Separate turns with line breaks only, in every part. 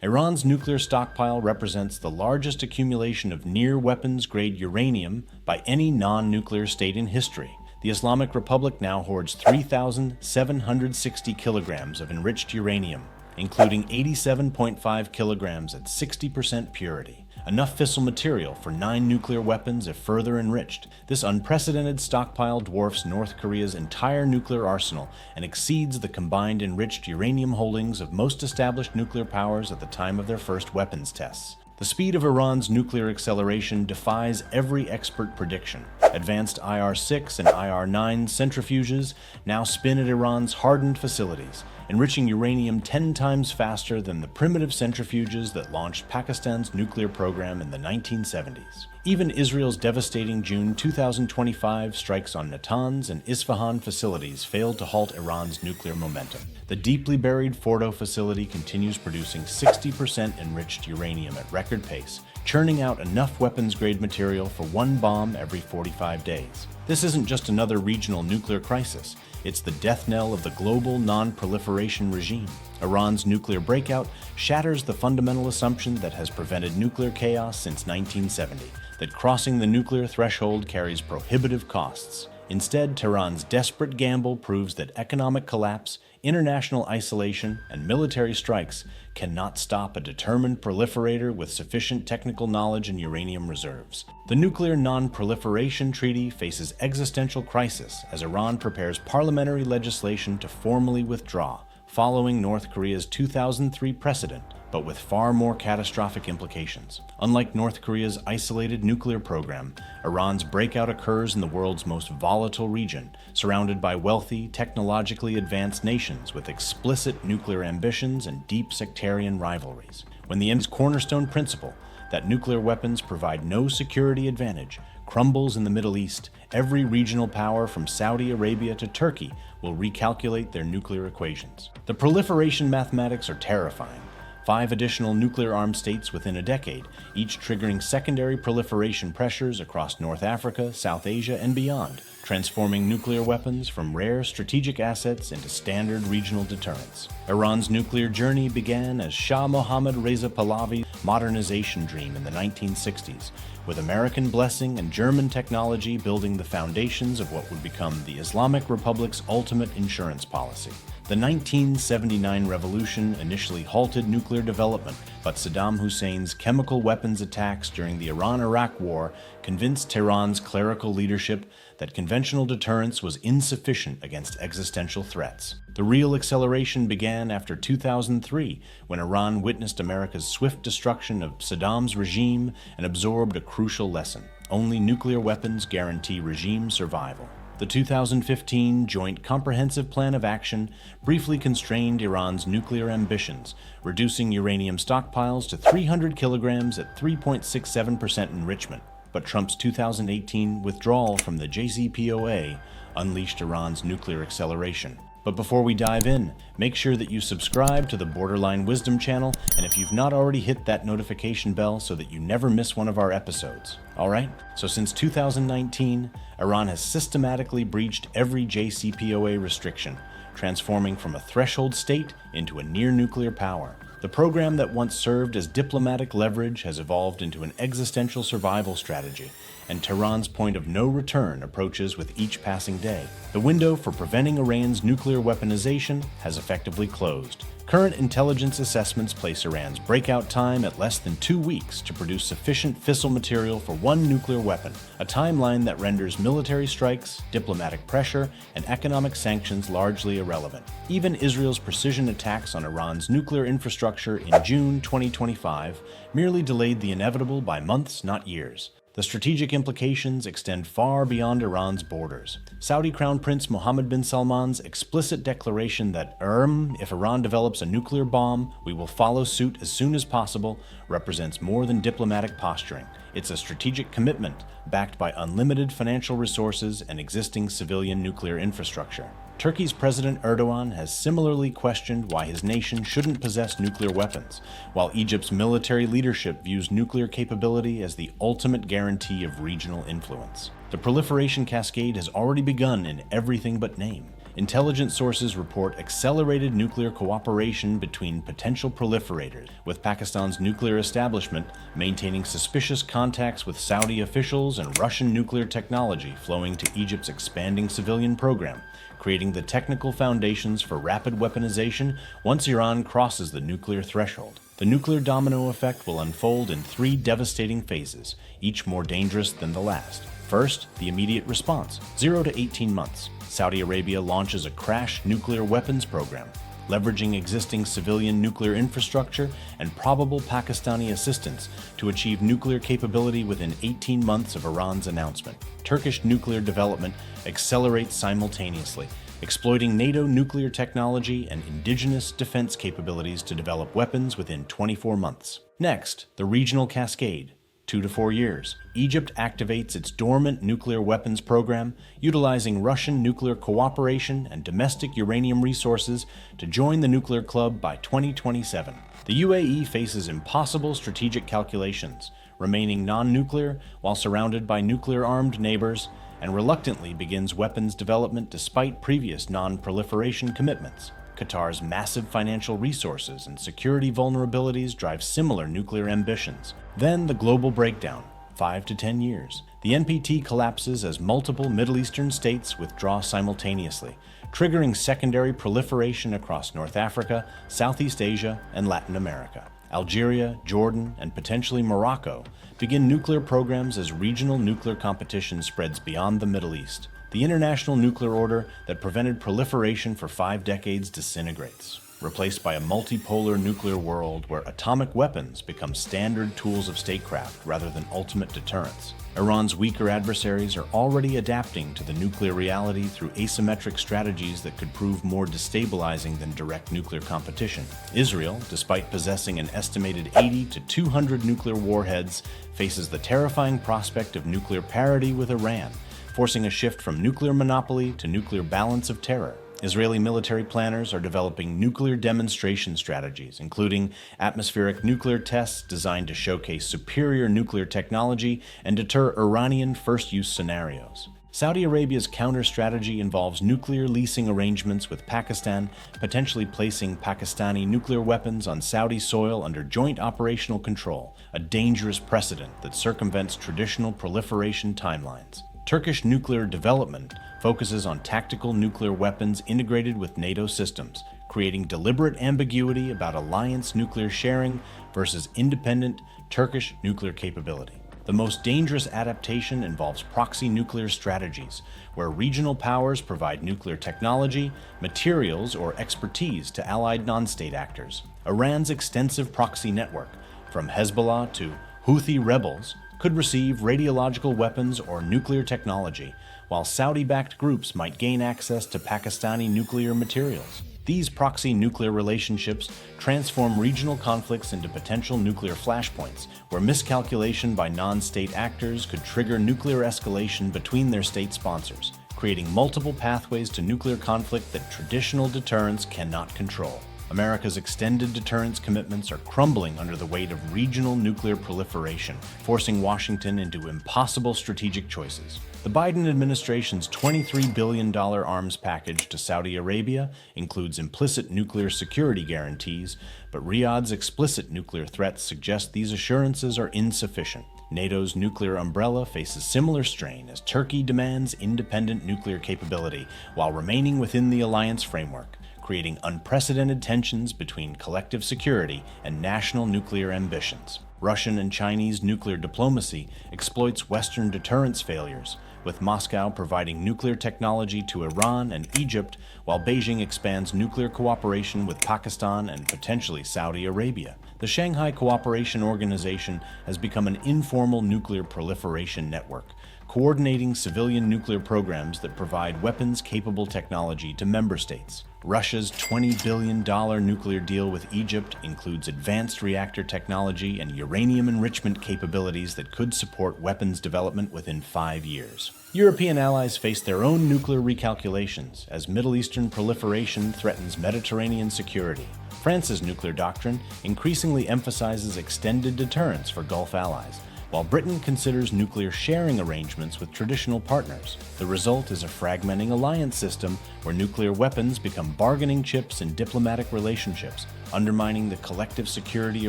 Iran's nuclear stockpile represents the largest accumulation of near-weapons-grade uranium by any non-nuclear state in history. The Islamic Republic now hoards 3,760 kilograms of enriched uranium, including 87.5 kilograms at 60% purity, enough fissile material for 9 nuclear weapons if further enriched. This unprecedented stockpile dwarfs North Korea's entire nuclear arsenal and exceeds the combined enriched uranium holdings of most established nuclear powers at the time of their first weapons tests. The speed of Iran's nuclear acceleration defies every expert prediction. Advanced IR-6 and IR-9 centrifuges now spin at Iran's hardened facilities, enriching uranium 10 times faster than the primitive centrifuges that launched Pakistan's nuclear program in the 1970s. Even Israel's devastating June 2025 strikes on Natanz and Isfahan facilities failed to halt Iran's nuclear momentum. The deeply buried Fordo facility continues producing 60% enriched uranium at record pace, churning out enough weapons-grade material for one bomb every 45 days. This isn't just another regional nuclear crisis. It's the death knell of the global non-proliferation regime. Iran's nuclear breakout shatters the fundamental assumption that has prevented nuclear chaos since 1970, that crossing the nuclear threshold carries prohibitive costs. Instead, Tehran's desperate gamble proves that economic collapse, international isolation, and military strikes cannot stop a determined proliferator with sufficient technical knowledge and uranium reserves. The Nuclear Non-Proliferation Treaty faces existential crisis as Iran prepares parliamentary legislation to formally withdraw, following North Korea's 2003 precedent, but with far more catastrophic implications. Unlike North Korea's isolated nuclear program, Iran's breakout occurs in the world's most volatile region, surrounded by wealthy, technologically advanced nations with explicit nuclear ambitions and deep sectarian rivalries. When the cornerstone principle, that nuclear weapons provide no security advantage, crumbles in the Middle East, every regional power from Saudi Arabia to Turkey will recalculate their nuclear equations. The proliferation mathematics are terrifying. 5 additional nuclear-armed states within a decade, each triggering secondary proliferation pressures across North Africa, South Asia, and beyond, transforming nuclear weapons from rare strategic assets into standard regional deterrents. Iran's nuclear journey began as Shah Mohammad Reza Pahlavi's modernization dream in the 1960s, with American blessing and German technology building the foundations of what would become the Islamic Republic's ultimate insurance policy. The 1979 revolution initially halted nuclear development, but Saddam Hussein's chemical weapons attacks during the Iran-Iraq War convinced Tehran's clerical leadership that conventional deterrence was insufficient against existential threats. The real acceleration began after 2003, when Iran witnessed America's swift destruction of Saddam's regime and absorbed a crucial lesson: only nuclear weapons guarantee regime survival. The 2015 Joint Comprehensive Plan of Action briefly constrained Iran's nuclear ambitions, reducing uranium stockpiles to 300 kilograms at 3.67% enrichment. But Trump's 2018 withdrawal from the JCPOA unleashed Iran's nuclear acceleration. But before we dive in, make sure that you subscribe to the Borderline Wisdom channel, and if you've not already, hit that notification bell so that you never miss one of our episodes. Alright? So since 2019, Iran has systematically breached every JCPOA restriction, transforming from a threshold state into a near-nuclear power. The program that once served as diplomatic leverage has evolved into an existential survival strategy, and Tehran's point of no return approaches with each passing day. The window for preventing Iran's nuclear weaponization has effectively closed. Current intelligence assessments place Iran's breakout time at less than 2 weeks to produce sufficient fissile material for one nuclear weapon, a timeline that renders military strikes, diplomatic pressure, and economic sanctions largely irrelevant. Even Israel's precision attacks on Iran's nuclear infrastructure in June 2025 merely delayed the inevitable by months, not years. The strategic implications extend far beyond Iran's borders. Saudi Crown Prince Mohammed bin Salman's explicit declaration that if Iran develops a nuclear bomb, we will follow suit as soon as possible, represents more than diplomatic posturing. It's a strategic commitment backed by unlimited financial resources and existing civilian nuclear infrastructure. Turkey's President Erdogan has similarly questioned why his nation shouldn't possess nuclear weapons, while Egypt's military leadership views nuclear capability as the ultimate guarantee of regional influence. The proliferation cascade has already begun in everything but name. Intelligence sources report accelerated nuclear cooperation between potential proliferators, with Pakistan's nuclear establishment maintaining suspicious contacts with Saudi officials and Russian nuclear technology flowing to Egypt's expanding civilian program, creating the technical foundations for rapid weaponization once Iran crosses the nuclear threshold. The nuclear domino effect will unfold in 3 devastating phases, each more dangerous than the last. First, the immediate response, 0 to 18 months. Saudi Arabia launches a crash nuclear weapons program, leveraging existing civilian nuclear infrastructure and probable Pakistani assistance to achieve nuclear capability within 18 months of Iran's announcement. Turkish nuclear development accelerates simultaneously, exploiting NATO nuclear technology and indigenous defense capabilities to develop weapons within 24 months. Next, the regional cascade. 2 to 4 years. Egypt activates its dormant nuclear weapons program, utilizing Russian nuclear cooperation and domestic uranium resources to join the nuclear club by 2027. The UAE faces impossible strategic calculations, remaining non-nuclear while surrounded by nuclear-armed neighbors, and reluctantly begins weapons development despite previous non-proliferation commitments. Qatar's massive financial resources and security vulnerabilities drive similar nuclear ambitions. Then the global breakdown, 5 to 10 years. The NPT collapses as multiple Middle Eastern states withdraw simultaneously, triggering secondary proliferation across North Africa, Southeast Asia, and Latin America. Algeria, Jordan, and potentially Morocco begin nuclear programs as regional nuclear competition spreads beyond the Middle East. The international nuclear order that prevented proliferation for 5 decades disintegrates, replaced by a multipolar nuclear world where atomic weapons become standard tools of statecraft rather than ultimate deterrence. Iran's weaker adversaries are already adapting to the nuclear reality through asymmetric strategies that could prove more destabilizing than direct nuclear competition. Israel, despite possessing an estimated 80 to 200 nuclear warheads, faces the terrifying prospect of nuclear parity with Iran, forcing a shift from nuclear monopoly to nuclear balance of terror. Israeli military planners are developing nuclear demonstration strategies, including atmospheric nuclear tests designed to showcase superior nuclear technology and deter Iranian first-use scenarios. Saudi Arabia's counter-strategy involves nuclear leasing arrangements with Pakistan, potentially placing Pakistani nuclear weapons on Saudi soil under joint operational control, a dangerous precedent that circumvents traditional proliferation timelines. Turkish nuclear development focuses on tactical nuclear weapons integrated with NATO systems, creating deliberate ambiguity about alliance nuclear sharing versus independent Turkish nuclear capability. The most dangerous adaptation involves proxy nuclear strategies, where regional powers provide nuclear technology, materials, or expertise to allied non-state actors. Iran's extensive proxy network, from Hezbollah to Houthi rebels, could receive radiological weapons or nuclear technology, while Saudi-backed groups might gain access to Pakistani nuclear materials. These proxy nuclear relationships transform regional conflicts into potential nuclear flashpoints, where miscalculation by non-state actors could trigger nuclear escalation between their state sponsors, creating multiple pathways to nuclear conflict that traditional deterrence cannot control. America's extended deterrence commitments are crumbling under the weight of regional nuclear proliferation, forcing Washington into impossible strategic choices. The Biden administration's $23 billion arms package to Saudi Arabia includes implicit nuclear security guarantees, but Riyadh's explicit nuclear threats suggest these assurances are insufficient. NATO's nuclear umbrella faces similar strain as Turkey demands independent nuclear capability while remaining within the alliance framework, creating unprecedented tensions between collective security and national nuclear ambitions. Russian and Chinese nuclear diplomacy exploits Western deterrence failures, with Moscow providing nuclear technology to Iran and Egypt, while Beijing expands nuclear cooperation with Pakistan and potentially Saudi Arabia. The Shanghai Cooperation Organization has become an informal nuclear proliferation network, coordinating civilian nuclear programs that provide weapons-capable technology to member states. Russia's $20 billion nuclear deal with Egypt includes advanced reactor technology and uranium enrichment capabilities that could support weapons development within 5 years. European allies face their own nuclear recalculations as Middle Eastern proliferation threatens Mediterranean security. France's nuclear doctrine increasingly emphasizes extended deterrence for Gulf allies, while Britain considers nuclear sharing arrangements with traditional partners. The result is a fragmenting alliance system where nuclear weapons become bargaining chips in diplomatic relationships, undermining the collective security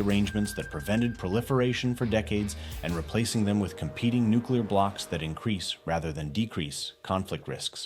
arrangements that prevented proliferation for decades and replacing them with competing nuclear blocs that increase rather than decrease conflict risks.